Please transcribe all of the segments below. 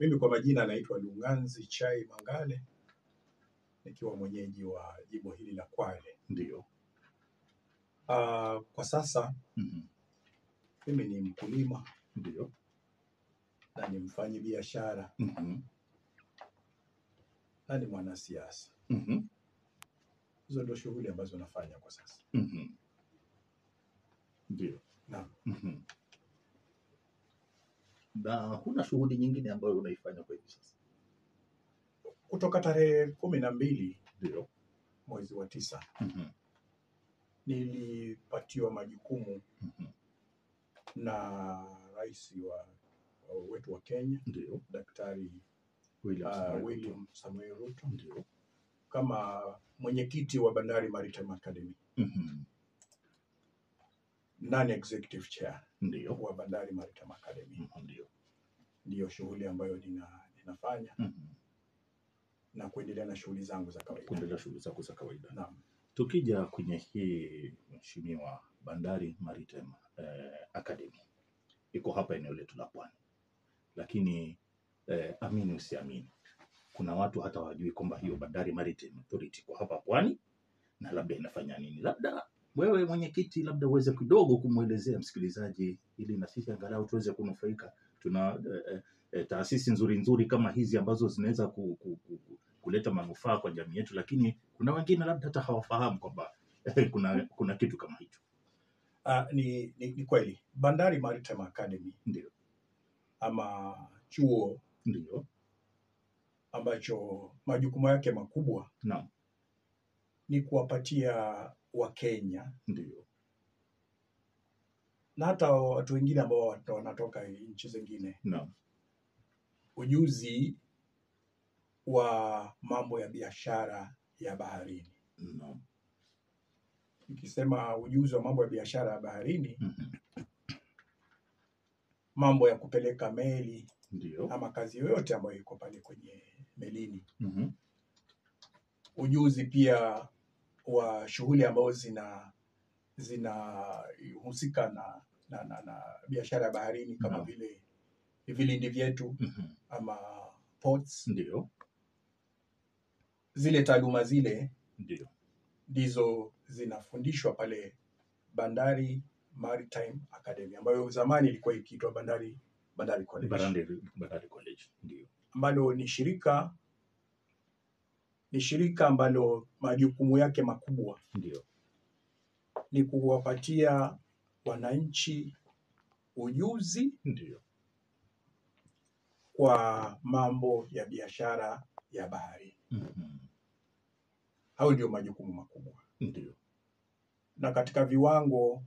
Mimi kwa majina naitwa Lunganzi Chai Mangale, nikiwa mwenyeji wa jimbo hili la Kwale. Ndio. Kwa sasa mimi ni mkulima. Ndio. Na ni mfanyi biashara. Na ni mwanasiasa. Hizo ndio shughuli ambazo nafanya kwa sasa. Ndio. Naam. Na huna shughuli nyingine ambayo unaifanya kwa hivi sasa? Kutoka tarehe 12 ndio mwezi wa 9 nilipatiwa majukumu na rais wetu wa Kenya, ndio Daktari William Samoei Ruto, ndio kama mwenyekiti wa Bandari Maritime Academy. Non-executive chair ndio wa Bandari Maritime Academy. Ndio shughuli ambayo ninafanya na kuendelea na shughuli zangu za kawaida. Naam. Tukija kwenye hii mheshimiwa Bandari Maritime Academy iko hapa eneo letu la Pwani, lakini amini usiamini, kuna watu hata wajui kwamba hiyo Bandari Maritime Authority iko hapa Pwani na labda inafanya nini. Labda wewe mwenyekiti, labda uweze kidogo kumuelezea msikilizaji, ili na sisi angalau tuweze kunufaika. Tuna taasisi nzuri kama hizi ambazo zinaweza kuleta manufaa kwa jamii yetu, lakini kuna wengine labda hata hawafahamu kwamba kuna kitu kama hicho. Ni kweli Bandari Maritime Academy ndio ama chuo ndio ambacho majukumu yake makubwa naam ni kuwapatia Wakenya ndio na hata watu wengine ambao wanatoka nchi zingine naam ujuzi wa mambo ya biashara ya baharini. Naam. Nikisema ujuzi wa mambo ya biashara ya baharini, mambo ya kupeleka meli ndio ama kazi yoyote ambayo iko pale kwenye melini. Ujuzi pia wa shughuli ambazo zinahusika na biashara ya baharini kama vile vilindi vyetu ama ports. Ndio. Zile taaluma zile ndio ndizo zinafundishwa pale Bandari Maritime Academy, ambayo zamani ilikuwa ikiitwa Bandari College. Bandari College ndio. Ambalo ni shirika ambalo majukumu yake makubwa ndio ni kuwapatia wananchi ujuzi ndio kwa mambo ya biashara ya bahari. Hao ndio majukumu makubwa. Ndio. Na katika viwango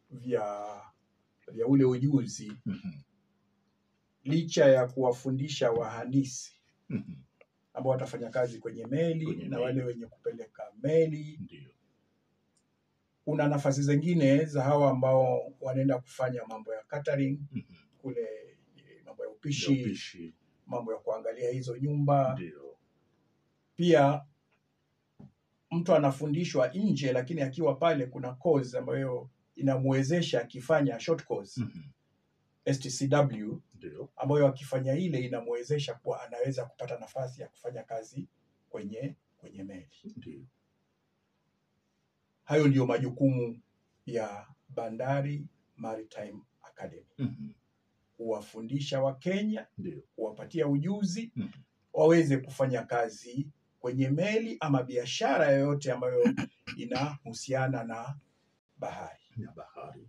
vya ule ujuzi, licha ya kuwafundisha wahandisi ambao watafanya kazi kwenye meli na wale wenye kupeleka meli, ndio kuna nafasi zingine za hawa ambao wanaenda kufanya mambo ya catering, kule mambo ya upishi, mambo ya kuangalia hizo nyumba. Ndio. Pia mtu anafundishwa nje, lakini akiwa pale kuna course ambayo inamwezesha akifanya short course STCW, ambayo akifanya ile inamwezesha kuwa anaweza kupata nafasi ya kufanya kazi kwenye meli. Ndio. Hayo ndio majukumu ya Bandari Maritime Academy. Kuwafundisha Wakenya, kuwapatia ujuzi, waweze kufanya kazi kwenye meli ama biashara yoyote ambayo inahusiana na bahari.